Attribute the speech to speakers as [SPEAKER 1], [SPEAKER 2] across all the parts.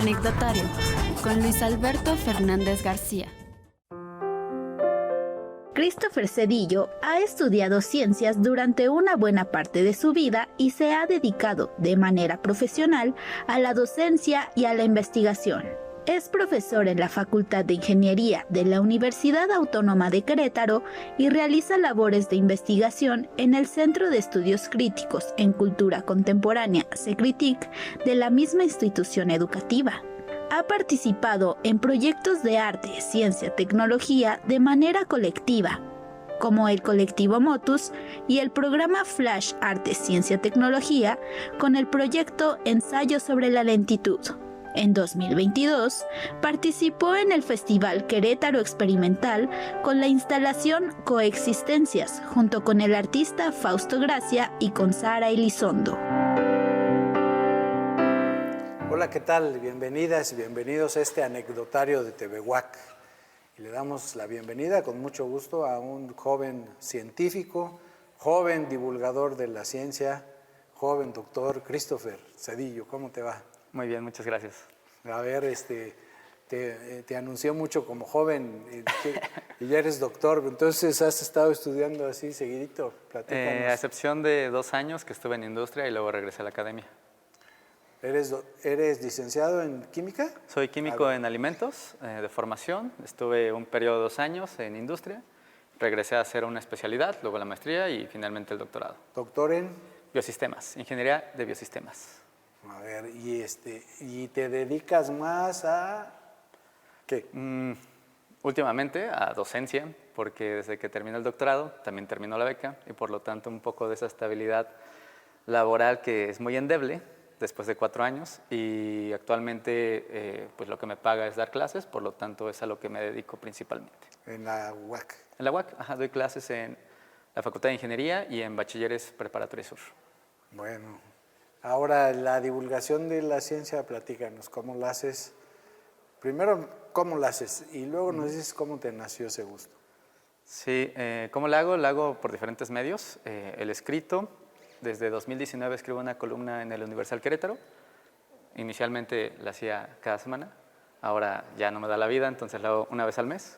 [SPEAKER 1] Anecdotario con Luis Alberto Fernández García.
[SPEAKER 2] Christopher Zedillo ha estudiado ciencias durante una buena parte de su vida y se ha dedicado de manera profesional a la docencia y a la investigación. Es profesor en la Facultad de Ingeniería de la Universidad Autónoma de Querétaro y realiza labores de investigación en el Centro de Estudios Críticos en Cultura Contemporánea, CECRITIC, de la misma institución educativa. Ha participado en proyectos de arte, ciencia, tecnología de manera colectiva, como el colectivo Motus y el programa Flash Arte, Ciencia, Tecnología, con el proyecto Ensayo sobre la Lentitud. En 2022, participó en el Festival Querétaro Experimental con la instalación Coexistencias, junto con el artista Fausto Gracia y con Sara Elizondo.
[SPEAKER 3] Hola, ¿qué tal? Bienvenidas y bienvenidos a este anecdotario de TVWAC. Y le damos la bienvenida con mucho gusto a un joven científico, joven divulgador de la ciencia, joven doctor Christopher Zedillo. ¿Cómo te va?
[SPEAKER 4] Muy bien, muchas gracias.
[SPEAKER 3] A ver, te anuncié mucho como joven y ya eres doctor, entonces has estado estudiando así seguidito. Platícanos.
[SPEAKER 4] A excepción de 2 años que estuve en industria y luego regresé a la academia.
[SPEAKER 3] ¿Eres licenciado en química?
[SPEAKER 4] Soy químico en alimentos de formación. Estuve un periodo de 2 años en industria. Regresé a hacer una especialidad, luego la maestría y finalmente el doctorado.
[SPEAKER 3] ¿Doctor en?
[SPEAKER 4] Biosistemas, ingeniería de biosistemas.
[SPEAKER 3] A ver, ¿y te dedicas más a qué?
[SPEAKER 4] Últimamente a docencia, porque desde que terminé el doctorado también terminó la beca y por lo tanto un poco de esa estabilidad laboral que es muy endeble después de 4 años y actualmente pues lo que me paga es dar clases, por lo tanto es a lo que me dedico principalmente.
[SPEAKER 3] ¿En la UAC?
[SPEAKER 4] En la UAC, doy clases en la Facultad de Ingeniería y en Bachilleres Preparatoria Sur.
[SPEAKER 3] Bueno, ahora la divulgación de la ciencia, platícanos, ¿cómo la haces? Primero, ¿cómo la haces? Y luego nos dices cómo te nació ese gusto.
[SPEAKER 4] Sí, ¿cómo la hago? La hago por diferentes medios. El escrito. Desde 2019 escribo una columna en el Universal Querétaro. Inicialmente la hacía cada semana, ahora ya no me da la vida, entonces la hago una vez al mes.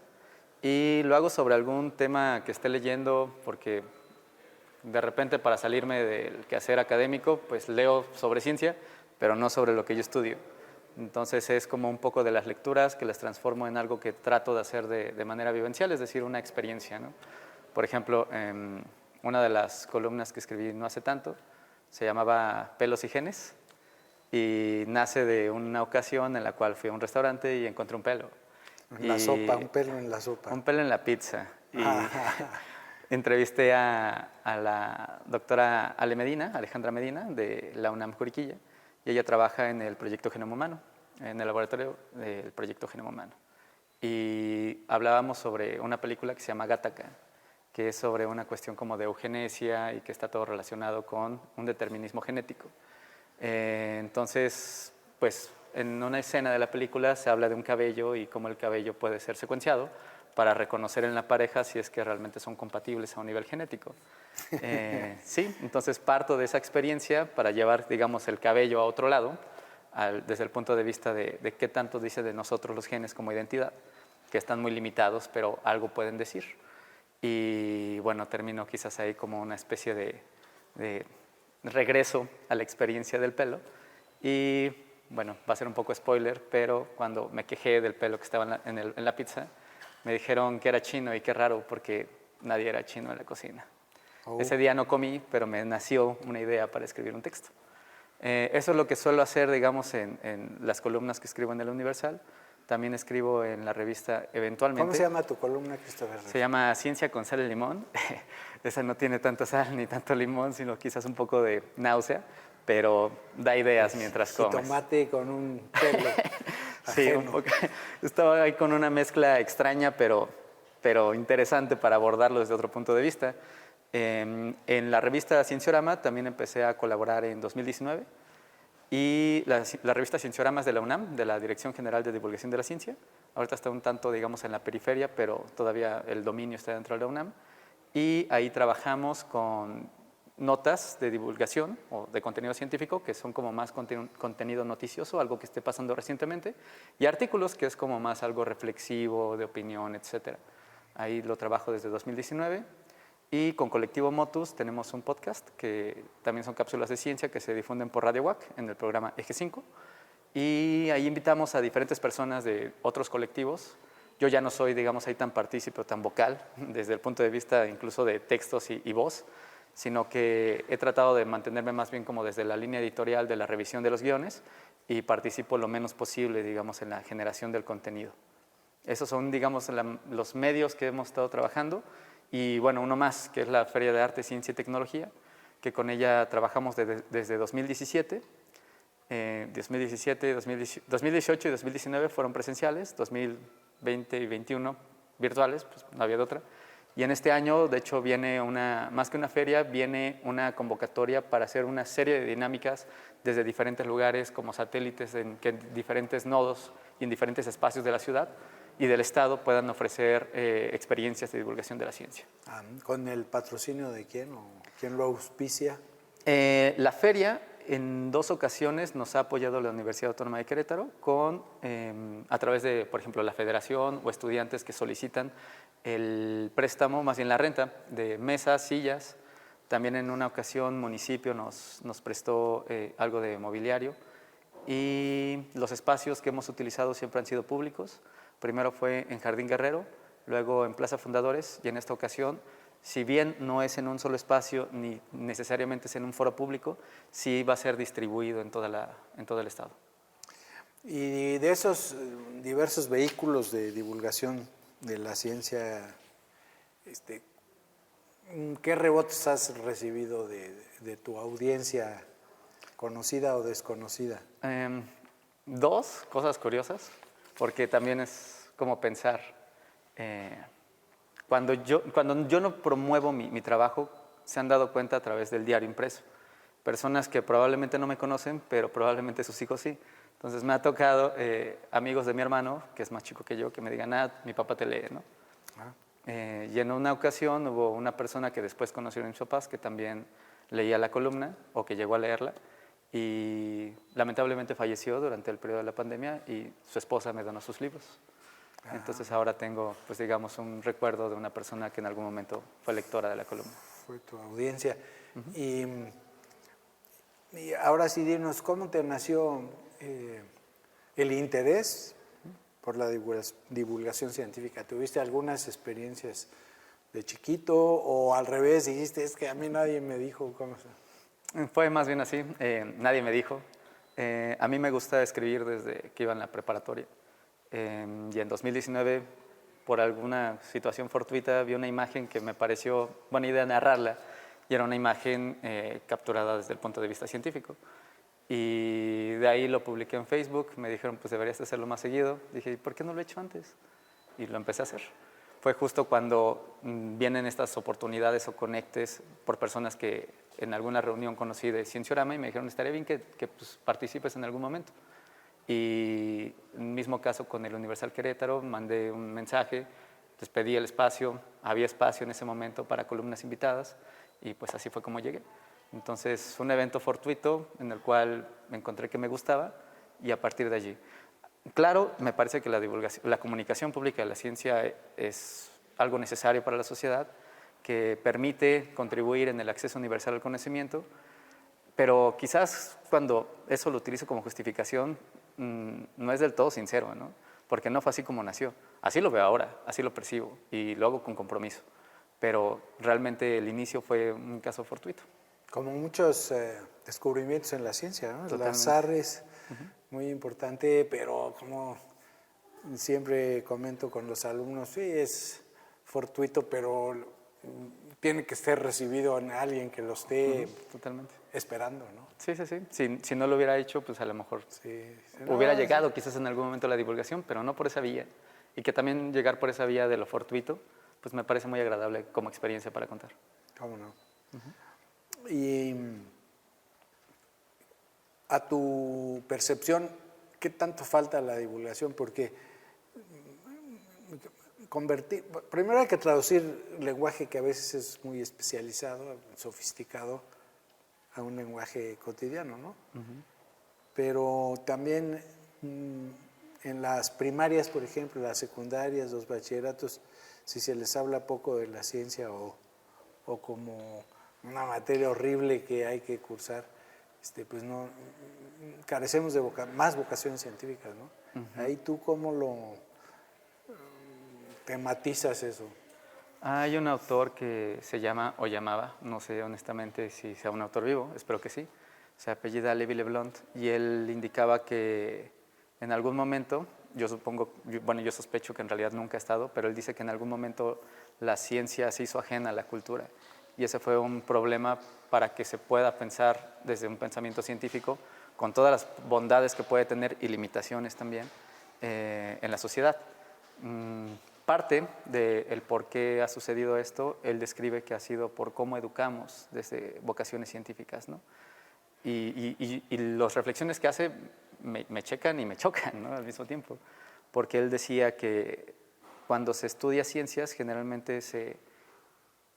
[SPEAKER 4] Y lo hago sobre algún tema que esté leyendo, porque de repente para salirme del quehacer académico, pues leo sobre ciencia, pero no sobre lo que yo estudio. Entonces es como un poco de las lecturas que las transformo en algo que trato de hacer de manera vivencial, es decir, una experiencia, ¿no? Por ejemplo, una de las columnas que escribí no hace tanto se llamaba Pelos y Genes y nace de una ocasión en la cual fui a un restaurante y encontré un pelo.
[SPEAKER 3] En la sopa, un pelo en la sopa.
[SPEAKER 4] Un pelo en la pizza. Y entrevisté a la doctora Alejandra Medina, de la UNAM Juriquilla, y ella trabaja en el Proyecto Genoma Humano, en el laboratorio del Proyecto Genoma Humano. Y hablábamos sobre una película que se llama Gattaca, que es sobre una cuestión como de eugenesia y que está todo relacionado con un determinismo genético. Entonces, pues en una escena de la película se habla de un cabello y cómo el cabello puede ser secuenciado para reconocer en la pareja si es que realmente son compatibles a un nivel genético. Sí, entonces parto de esa experiencia para llevar, digamos, el cabello a otro lado, desde el punto de vista de qué tanto dice de nosotros los genes como identidad, que están muy limitados, pero algo pueden decir. Y bueno, termino quizás ahí como una especie de regreso a la experiencia del pelo. Y bueno, va a ser un poco spoiler, pero cuando me quejé del pelo que estaba en la pizza, me dijeron que era chino y qué raro porque nadie era chino en la cocina. Ese día no comí, pero me nació una idea para escribir un texto. Eso es lo que suelo hacer, digamos, en las columnas que escribo en el Universal. También escribo en la revista eventualmente.
[SPEAKER 3] ¿Cómo se llama tu columna, Christopher?
[SPEAKER 4] Se llama Ciencia con sal y limón. Esa no tiene tanta sal ni tanto limón, sino quizás un poco de náusea, pero da ideas mientras comes.
[SPEAKER 3] Tomate con un pelo.
[SPEAKER 4] Sí, un poco. Estaba ahí con una mezcla extraña, pero interesante para abordarlo desde otro punto de vista. En la revista Cienciorama también empecé a colaborar en 2019. Y la revista Ciencioramas de la UNAM, de la Dirección General de Divulgación de la Ciencia. Ahorita está un tanto, digamos, en la periferia, pero todavía el dominio está dentro de la UNAM. Y ahí trabajamos con notas de divulgación o de contenido científico, que son como más contenido noticioso, algo que esté pasando recientemente, y artículos, que es como más algo reflexivo, de opinión, etc. Ahí lo trabajo desde 2019. Y con Colectivo Motus tenemos un podcast que también son cápsulas de ciencia que se difunden por Radio WAC en el programa Eje 5. Y ahí invitamos a diferentes personas de otros colectivos. Yo ya no soy, digamos, ahí tan partícipe o tan vocal desde el punto de vista incluso de textos y voz, sino que he tratado de mantenerme más bien como desde la línea editorial de la revisión de los guiones y participo lo menos posible, digamos, en la generación del contenido. Esos son, digamos, los medios que hemos estado trabajando. Y bueno, uno más, que es la Feria de Arte, Ciencia y Tecnología, que con ella trabajamos desde 2017. 2018 y 2019 fueron presenciales, 2020 y 2021 virtuales, pues no había de otra. Y en este año, de hecho, viene más que una feria, viene una convocatoria para hacer una serie de dinámicas desde diferentes lugares, como satélites en diferentes nodos y en diferentes espacios de la ciudad y del Estado puedan ofrecer experiencias de divulgación de la ciencia.
[SPEAKER 3] ¿Con el patrocinio de quién o quién lo auspicia?
[SPEAKER 4] La feria en 2 ocasiones nos ha apoyado la Universidad Autónoma de Querétaro a través de, por ejemplo, la federación o estudiantes que solicitan el préstamo, más bien la renta, de mesas, sillas. También en una ocasión municipio nos prestó algo de mobiliario y los espacios que hemos utilizado siempre han sido públicos. Primero fue en Jardín Guerrero, luego en Plaza Fundadores y en esta ocasión, si bien no es en un solo espacio ni necesariamente es en un foro público, sí va a ser distribuido en todo el estado.
[SPEAKER 3] Y de esos diversos vehículos de divulgación de la ciencia, ¿qué rebotes has recibido de tu audiencia, conocida o desconocida?
[SPEAKER 4] 2 cosas curiosas, porque también es como pensar, cuando yo no promuevo mi trabajo, se han dado cuenta a través del diario impreso. Personas que probablemente no me conocen, pero probablemente sus hijos sí. Entonces me ha tocado amigos de mi hermano, que es más chico que yo, que me digan, mi papá te lee, ¿no? Y en una ocasión hubo una persona que después conocieron mis papás, que también leía la columna, o que llegó a leerla, y lamentablemente falleció durante el periodo de la pandemia y su esposa me donó sus libros. Entonces ahora tengo, pues digamos, un recuerdo de una persona que en algún momento fue lectora de la columna.
[SPEAKER 3] Fue tu audiencia. Y ahora sí, dinos, ¿cómo te nació el interés por la divulgación científica? ¿Tuviste algunas experiencias de chiquito o al revés dijiste, es que a mí nadie me dijo cómo se...?
[SPEAKER 4] Fue más bien así, nadie me dijo. A mí me gusta escribir desde que iba en la preparatoria. Y en 2019, por alguna situación fortuita, vi una imagen que me pareció buena idea narrarla, y era una imagen capturada desde el punto de vista científico. Y de ahí lo publiqué en Facebook, me dijeron, pues deberías hacerlo más seguido. Dije, ¿por qué no lo he hecho antes? Y lo empecé a hacer. Fue justo cuando vienen estas oportunidades o conectes por personas que en alguna reunión conocí de Cienciorama y me dijeron, estaría bien que pues, participes en algún momento. Y en el mismo caso con el Universal Querétaro, mandé un mensaje, les pedí el espacio, había espacio en ese momento para columnas invitadas y pues así fue como llegué. Entonces, un evento fortuito en el cual me encontré que me gustaba y a partir de allí. Claro, me parece que la comunicación pública de la ciencia es algo necesario para la sociedad, que permite contribuir en el acceso universal al conocimiento, pero quizás cuando eso lo utilizo como justificación, no es del todo sincero, ¿no? Porque no fue así como nació. Así lo veo ahora, así lo percibo y lo hago con compromiso, pero realmente el inicio fue un caso fortuito.
[SPEAKER 3] Como muchos descubrimientos en la ciencia, ¿no? El azar es muy importante, pero como siempre comento con los alumnos, sí, es fortuito, pero tiene que ser recibido en alguien que lo esté esperando, ¿no?
[SPEAKER 4] Sí. Si no lo hubiera hecho, pues a lo mejor hubiera llegado quizás en algún momento la divulgación, pero no por esa vía. Y que también llegar por esa vía de lo fortuito, pues me parece muy agradable como experiencia para contar.
[SPEAKER 3] ¿Cómo no? Y a tu percepción, ¿qué tanto falta la divulgación? Porque convertir, primero hay que traducir lenguaje que a veces es muy especializado, sofisticado, a un lenguaje cotidiano, ¿no? Pero también en las primarias, por ejemplo, las secundarias, los bachilleratos, si se les habla poco de la ciencia o como una materia horrible que hay que cursar, pues no, carecemos de más vocaciones científicas, ¿no? Ahí tú cómo lo tematizas eso.
[SPEAKER 4] Hay un autor que se llama, o llamaba, no sé honestamente si sea un autor vivo, espero que sí, se apellida Lévi-Leblanc, y él indicaba que en algún momento, yo sospecho que en realidad nunca ha estado, pero él dice que en algún momento la ciencia se hizo ajena a la cultura, y ese fue un problema para que se pueda pensar desde un pensamiento científico, con todas las bondades que puede tener y limitaciones también en la sociedad. Parte del por qué ha sucedido esto, él describe que ha sido por cómo educamos desde vocaciones científicas, ¿no? Y las reflexiones que hace me checan y me chocan, ¿no? Al mismo tiempo, porque él decía que cuando se estudia ciencias generalmente se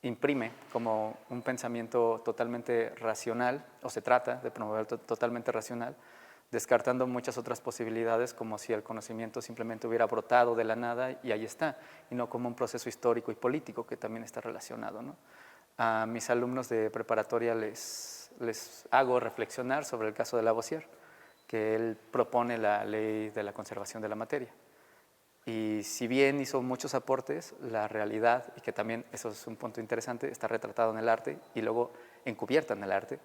[SPEAKER 4] imprime como un pensamiento totalmente racional, o se trata de promover totalmente racional, descartando muchas otras posibilidades, como si el conocimiento simplemente hubiera brotado de la nada y ahí está, y no como un proceso histórico y político que también está relacionado, ¿no? A mis alumnos de preparatoria les hago reflexionar sobre el caso de Lavoisier, que él propone la ley de la conservación de la materia. Y si bien hizo muchos aportes, la realidad, y que también eso es un punto interesante, está retratado en el arte y luego encubierta en el arte.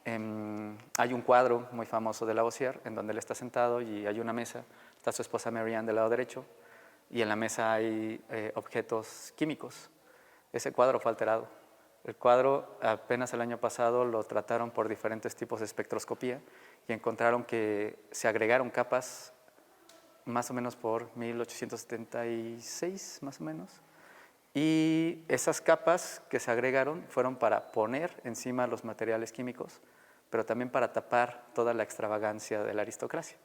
[SPEAKER 4] Hay un cuadro muy famoso de Lavoisier en donde él está sentado y hay una mesa, está su esposa Mary Ann del lado derecho y en la mesa hay objetos químicos. Ese cuadro fue alterado. El cuadro apenas el año pasado lo trataron por diferentes tipos de espectroscopía y encontraron que se agregaron capas más o menos por 1876, más o menos. Y esas capas que se agregaron fueron para poner encima los materiales químicos, pero también para tapar toda la extravagancia de la aristocracia.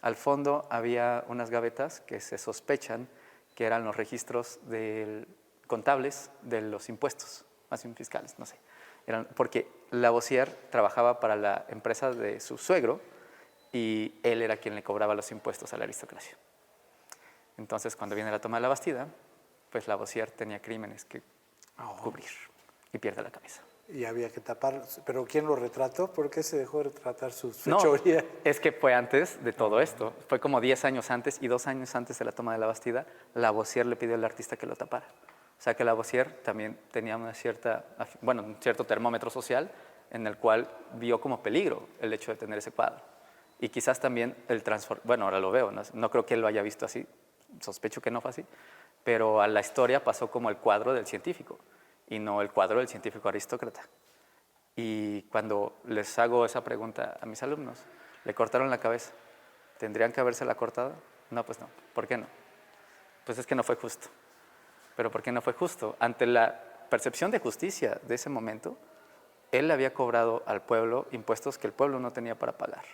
[SPEAKER 4] Al fondo había unas gavetas que se sospechan que eran los registros contables de los impuestos, más bien fiscales, no sé. Porque Lavoisier trabajaba para la empresa de su suegro y él era quien le cobraba los impuestos a la aristocracia. Entonces, cuando viene la toma de la Bastida, pues Lavoisier tenía crímenes que cubrir y pierde la cabeza.
[SPEAKER 3] Y había que tapar, pero ¿quién lo retrató? ¿Por qué se dejó retratar sus fechorías?
[SPEAKER 4] No, es que fue antes de todo esto, fue como 10 años antes y 2 años antes de la toma de la Bastida, Lavoisier le pidió al artista que lo tapara. O sea que Lavoisier también tenía un cierto termómetro social en el cual vio como peligro el hecho de tener ese cuadro. Y quizás también ahora lo veo, no creo que él lo haya visto así, sospecho que no fue así, pero a la historia pasó como el cuadro del científico y no el cuadro del científico aristócrata. Y cuando les hago esa pregunta a mis alumnos, le cortaron la cabeza, ¿tendrían que habérsela cortado? No, pues no. ¿Por qué no? Pues es que no fue justo. ¿Pero por qué no fue justo? Ante la percepción de justicia de ese momento, él había cobrado al pueblo impuestos que el pueblo no tenía para pagar.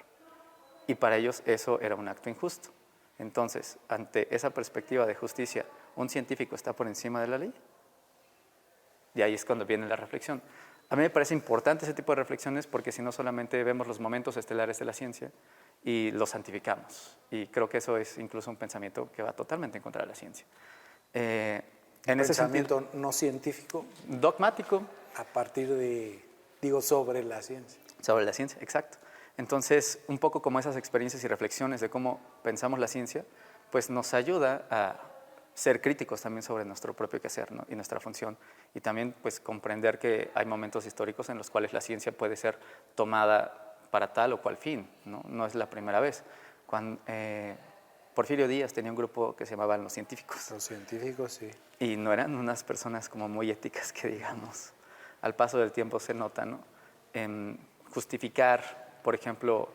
[SPEAKER 4] Y para ellos eso era un acto injusto. Entonces, ante esa perspectiva de justicia, ¿un científico está por encima de la ley? Y ahí es cuando viene la reflexión. A mí me parece importante ese tipo de reflexiones porque si no solamente vemos los momentos estelares de la ciencia y los santificamos. Y creo que eso es incluso un pensamiento que va totalmente en contra de la ciencia.
[SPEAKER 3] En ese pensamiento no científico.
[SPEAKER 4] Dogmático.
[SPEAKER 3] A partir sobre la ciencia.
[SPEAKER 4] Sobre la ciencia, exacto. Entonces, un poco como esas experiencias y reflexiones de cómo pensamos la ciencia, pues nos ayuda a ser críticos también sobre nuestro propio quehacer, ¿no? Y nuestra función. Y también pues comprender que hay momentos históricos en los cuales la ciencia puede ser tomada para tal o cual fin, ¿no? No es la primera vez. Cuando, Porfirio Díaz tenía un grupo que se llamaban Los Científicos.
[SPEAKER 3] Los científicos, sí.
[SPEAKER 4] Y no eran unas personas como muy éticas que digamos. Al paso del tiempo se nota, ¿no? Justificar, por ejemplo,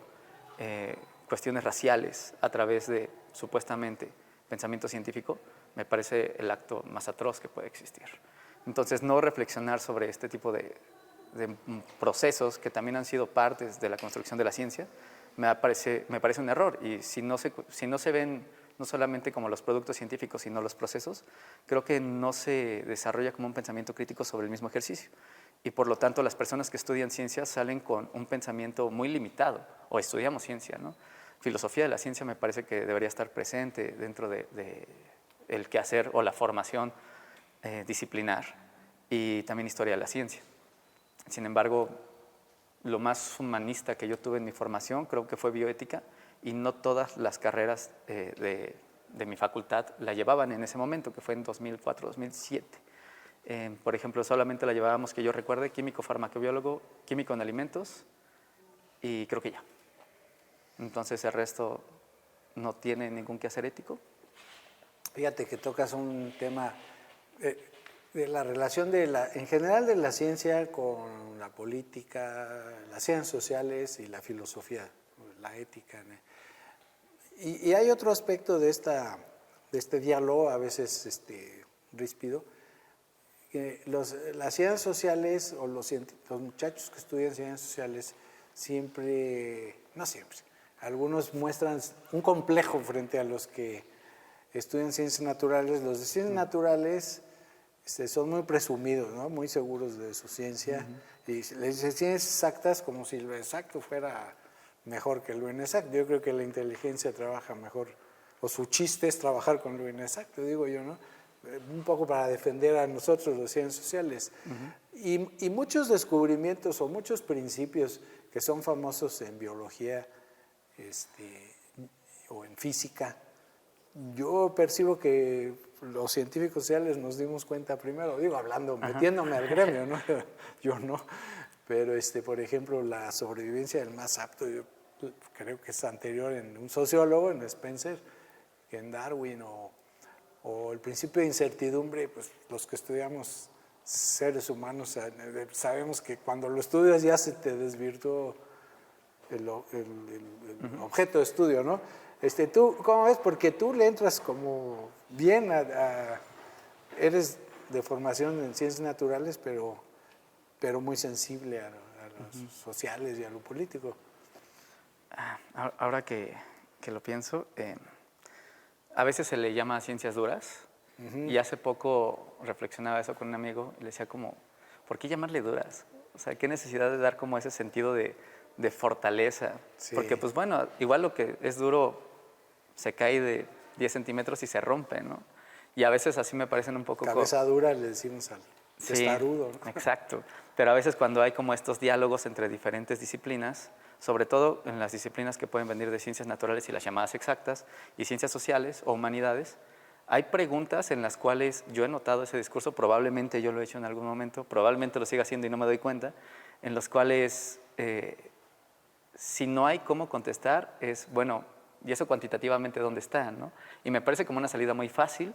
[SPEAKER 4] cuestiones raciales a través de, supuestamente, pensamiento científico, me parece el acto más atroz que puede existir. Entonces, no reflexionar sobre este tipo de procesos que también han sido partes de la construcción de la ciencia, me parece un error. Y si no se ven no solamente como los productos científicos, sino los procesos, creo que no se desarrolla como un pensamiento crítico sobre el mismo ejercicio. Y por lo tanto, las personas que estudian ciencia salen con un pensamiento muy limitado, o estudiamos ciencia, ¿no? Filosofía de la ciencia me parece que debería estar presente dentro de el quehacer o la formación disciplinar, y también historia de la ciencia. Sin embargo, lo más humanista que yo tuve en mi formación creo que fue bioética, y no todas las carreras de mi facultad la llevaban en ese momento, que fue en 2004, 2007. Por ejemplo, solamente la llevábamos, que yo recuerde, químico farmacobiólogo, químico en alimentos, y creo que ya. Entonces el resto no tiene ningún quehacer ético.
[SPEAKER 3] Fíjate que tocas un tema de la relación en general de la ciencia con la política, las ciencias sociales y la filosofía, la ética. Y hay otro aspecto de este diálogo, a veces ríspido, que las ciencias sociales o los muchachos que estudian ciencias sociales siempre, no siempre, algunos muestran un complejo frente a los que estudian ciencias naturales. Los de ciencias naturales son muy presumidos, ¿no? Muy seguros de su ciencia, y les dicen ciencias exactas como si lo exacto fuera mejor que lo inexacto. Yo creo que la inteligencia trabaja mejor, o su chiste es trabajar con lo inexacto, digo yo, ¿no? Un poco para defender a nosotros los ciencias sociales. Y muchos descubrimientos o muchos principios que son famosos en biología o en física, yo percibo que los científicos sociales nos dimos cuenta primero, digo, metiéndome al gremio, ¿no? Yo no, pero por ejemplo, la sobrevivencia del más apto, yo creo que es anterior en un sociólogo, en Spencer, que en Darwin, o el principio de incertidumbre. Pues los que estudiamos seres humanos sabemos que cuando lo estudias ya se te desvirtuó el objeto de estudio, ¿no? ¿Tú cómo ves? Porque tú le entras como bien eres de formación en ciencias naturales, pero muy sensible a los sociales y a lo político.
[SPEAKER 4] Ahora que lo pienso, a veces se le llama ciencias duras, y hace poco reflexionaba eso con un amigo y le decía como, ¿por qué llamarle duras? O sea, ¿qué necesidad de dar como ese sentido de fortaleza? Sí. Porque pues bueno, igual lo que es duro se cae de 10 centímetros y se rompe, ¿no? Y a veces así me parecen un poco...
[SPEAKER 3] Cabeza dura le decimos al testarudo, ¿no?
[SPEAKER 4] Exacto. Pero a veces cuando hay como estos diálogos entre diferentes disciplinas, sobre todo en las disciplinas que pueden venir de ciencias naturales y las llamadas exactas, y ciencias sociales o humanidades, hay preguntas en las cuales yo he notado ese discurso, probablemente yo lo he hecho en algún momento, probablemente lo siga haciendo y no me doy cuenta, en los cuales si no hay cómo contestar es, bueno, ¿y eso cuantitativamente dónde está, no? Y me parece como una salida muy fácil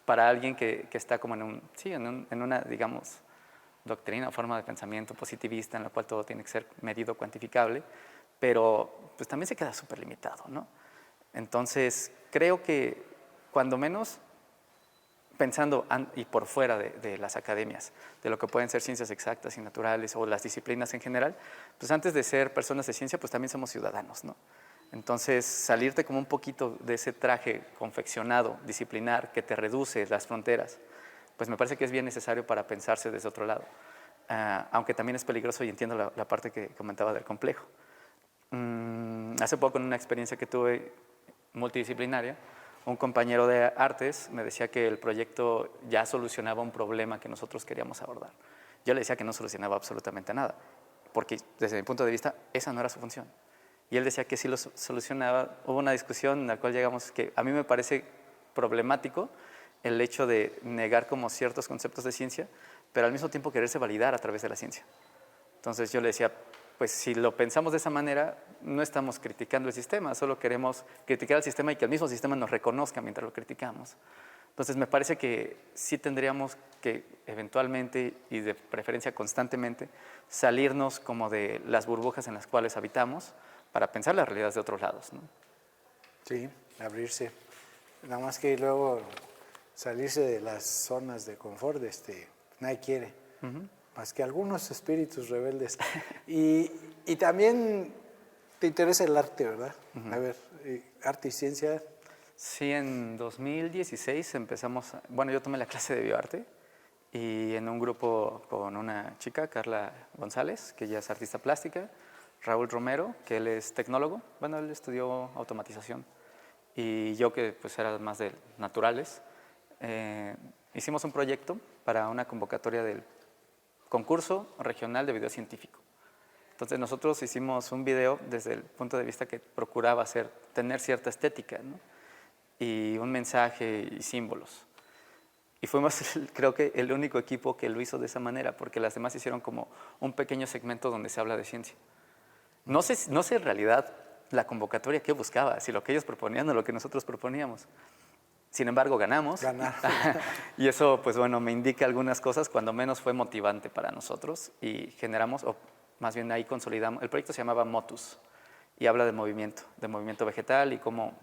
[SPEAKER 4] para alguien que está como en una, digamos, doctrina o forma de pensamiento positivista en la cual todo tiene que ser medido, cuantificable, pero pues también se queda súper limitado, ¿no? Entonces, creo que cuando menos pensando y por fuera de las academias, de lo que pueden ser ciencias exactas y naturales o las disciplinas en general, pues antes de ser personas de ciencia, pues también somos ciudadanos, ¿no? Entonces, salirte como un poquito de ese traje confeccionado, disciplinar, que te reduce las fronteras, pues me parece que es bien necesario para pensarse desde otro lado. Aunque también es peligroso, y entiendo la parte que comentaba del complejo. Hace poco, en una experiencia que tuve multidisciplinaria, un compañero de artes me decía que el proyecto ya solucionaba un problema que nosotros queríamos abordar. Yo le decía que no solucionaba absolutamente nada, porque desde mi punto de vista esa no era su función. Y él decía que sí lo solucionaba. Hubo una discusión en la cual llegamos que a mí me parece problemático el hecho de negar como ciertos conceptos de ciencia, pero al mismo tiempo quererse validar a través de la ciencia. Entonces yo le decía, pues si lo pensamos de esa manera, no estamos criticando el sistema, solo queremos criticar el sistema y que el mismo sistema nos reconozca mientras lo criticamos. Entonces me parece que sí tendríamos que eventualmente y de preferencia constantemente salirnos como de las burbujas en las cuales habitamos para pensar las realidades de otros lados, ¿no?
[SPEAKER 3] Sí, abrirse. Nada más que luego salirse de las zonas de confort, nadie quiere, más que algunos espíritus rebeldes. Y también te interesa el arte, ¿verdad? A ver, arte y ciencia.
[SPEAKER 4] Sí, en 2016 empezamos, bueno, yo tomé la clase de bioarte y en un grupo con una chica, Carla González, que ella es artista plástica, Raúl Romero, que él es tecnólogo, bueno, él estudió automatización, y yo que pues era más de naturales, hicimos un proyecto para una convocatoria del concurso regional de video científico. Entonces nosotros hicimos un video desde el punto de vista que procuraba tener cierta estética, ¿no? Y un mensaje y símbolos. Y fuimos, creo que, el único equipo que lo hizo de esa manera, porque las demás hicieron como un pequeño segmento donde se habla de ciencia. No sé en realidad la convocatoria que buscaba, si lo que ellos proponían o lo que nosotros proponíamos. Sin embargo, ganamos. Y eso, pues bueno, me indica algunas cosas, cuando menos fue motivante para nosotros, y generamos, o más bien ahí consolidamos, el proyecto se llamaba Motus, y habla de movimiento vegetal y cómo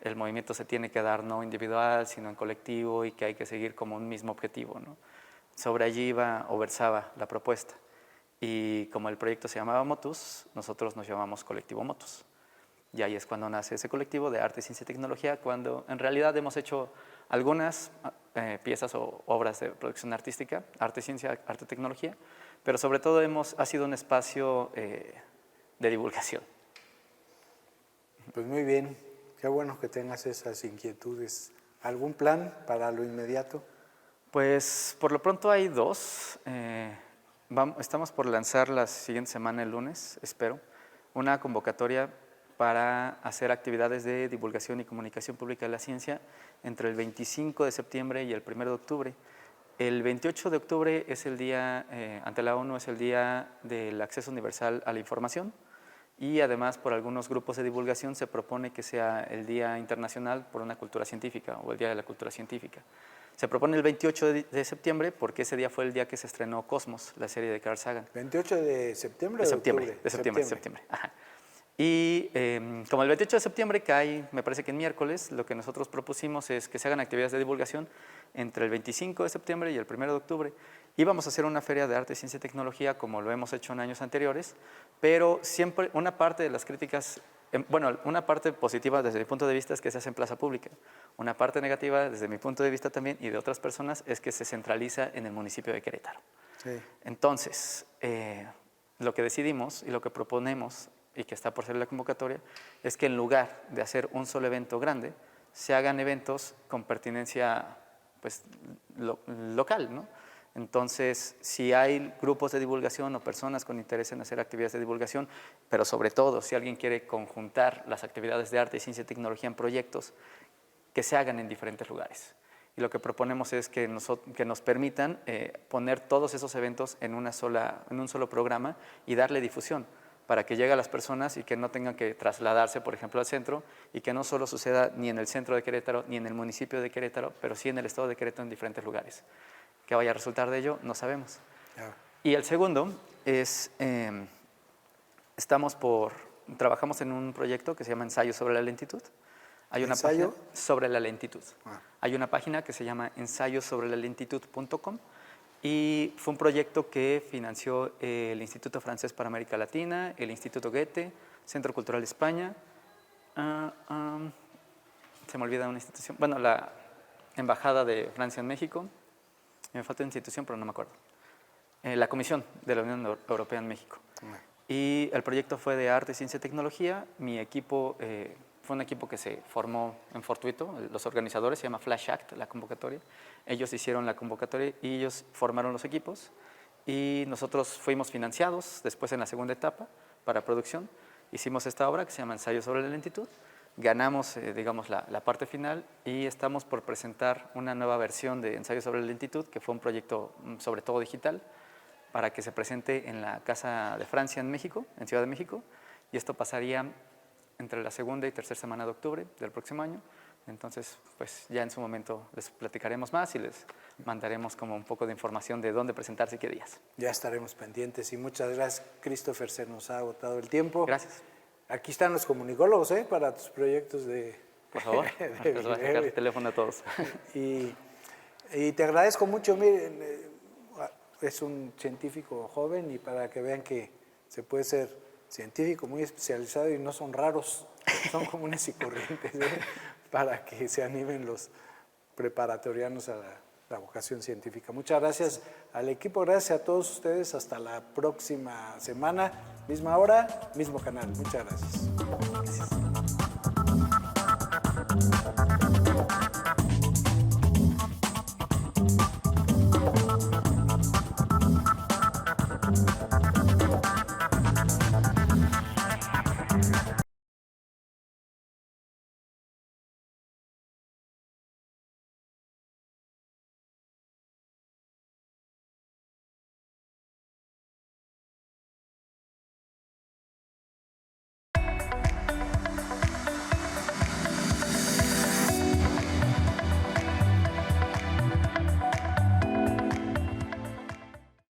[SPEAKER 4] el movimiento se tiene que dar no individual, sino en colectivo, y que hay que seguir como un mismo objetivo, ¿no? Sobre allí iba o versaba la propuesta. Y como el proyecto se llamaba Motus, nosotros nos llamamos Colectivo Motus. Y ahí es cuando nace ese colectivo de arte, ciencia y tecnología, cuando en realidad hemos hecho algunas piezas o obras de producción artística, arte, ciencia, arte, tecnología, pero sobre todo ha sido un espacio de divulgación.
[SPEAKER 3] Pues muy bien, qué bueno que tengas esas inquietudes. ¿Algún plan para lo inmediato?
[SPEAKER 4] Pues por lo pronto hay dos. Estamos por lanzar la siguiente semana, el lunes, espero, una convocatoria para hacer actividades de divulgación y comunicación pública de la ciencia entre el 25 de septiembre y el 1 de octubre. El 28 de octubre es el día, ante la ONU, es el Día del Acceso Universal a la Información, y además por algunos grupos de divulgación se propone que sea el Día Internacional por una Cultura Científica, o el Día de la Cultura Científica. Se propone el 28 de septiembre porque ese día fue el día que se estrenó Cosmos, la serie de Carl Sagan.
[SPEAKER 3] ¿28 de septiembre o de octubre?
[SPEAKER 4] De septiembre. Ajá. Y como el 28 de septiembre cae, me parece que en miércoles, lo que nosotros propusimos es que se hagan actividades de divulgación entre el 25 de septiembre y el 1 de octubre. Íbamos a hacer una feria de arte, ciencia y tecnología, como lo hemos hecho en años anteriores, pero siempre una parte de las críticas, bueno, una parte positiva desde mi punto de vista es que se hace en plaza pública. Una parte negativa desde mi punto de vista también y de otras personas es que se centraliza en el municipio de Querétaro. Sí. Entonces, lo que decidimos y lo que proponemos, y que está por ser la convocatoria, es que en lugar de hacer un solo evento grande, se hagan eventos con pertinencia pues, local, ¿no? Entonces, si hay grupos de divulgación o personas con interés en hacer actividades de divulgación, pero sobre todo si alguien quiere conjuntar las actividades de arte, ciencia y tecnología en proyectos, que se hagan en diferentes lugares. Y lo que proponemos es que nos permitan poner todos esos eventos en un solo programa y darle difusión, para que llegue a las personas y que no tengan que trasladarse, por ejemplo, al centro, y que no solo suceda ni en el centro de Querétaro, ni en el municipio de Querétaro, pero sí en el estado de Querétaro en diferentes lugares. ¿Qué vaya a resultar de ello? No sabemos. Y el segundo es, trabajamos en un proyecto que se llama Ensayo sobre la lentitud. Hay una página sobre la lentitud. Hay una página que se llama ensayosobrelentitud.com. Y fue un proyecto que financió el Instituto Francés para América Latina, el Instituto Goethe, Centro Cultural de España, se me olvida una institución, bueno, la Embajada de Francia en México, me falta una institución pero no me acuerdo, la Comisión de la Unión Europea en México. Y el proyecto fue de arte, ciencia y tecnología. Mi equipo fue un equipo que se formó en fortuito, los organizadores, se llama Flash Act, la convocatoria. Ellos hicieron la convocatoria y ellos formaron los equipos, y nosotros fuimos financiados después en la segunda etapa para producción. Hicimos esta obra que se llama Ensayo sobre la lentitud, ganamos digamos la parte final, y estamos por presentar una nueva versión de Ensayo sobre la lentitud, que fue un proyecto sobre todo digital, para que se presente en la Casa de Francia en México, en Ciudad de México, y esto pasaría entre la segunda y tercera semana de octubre del próximo año. Entonces, pues ya en su momento les platicaremos más y les mandaremos como un poco de información de dónde presentarse y qué días.
[SPEAKER 3] Ya estaremos pendientes, y muchas gracias, Christopher, se nos ha agotado el tiempo.
[SPEAKER 4] Gracias.
[SPEAKER 3] Aquí están los comunicólogos, para tus proyectos de...
[SPEAKER 4] Por favor, les voy a dejar el teléfono a todos.
[SPEAKER 3] Y te agradezco mucho, miren, es un científico joven, y para que vean que se puede ser científico muy especializado y no son raros, son comunes y corrientes. para que se animen los preparatorianos a la vocación científica. Muchas gracias al equipo, gracias a todos ustedes. Hasta la próxima semana, misma hora, mismo canal. Muchas gracias.
[SPEAKER 4] Gracias.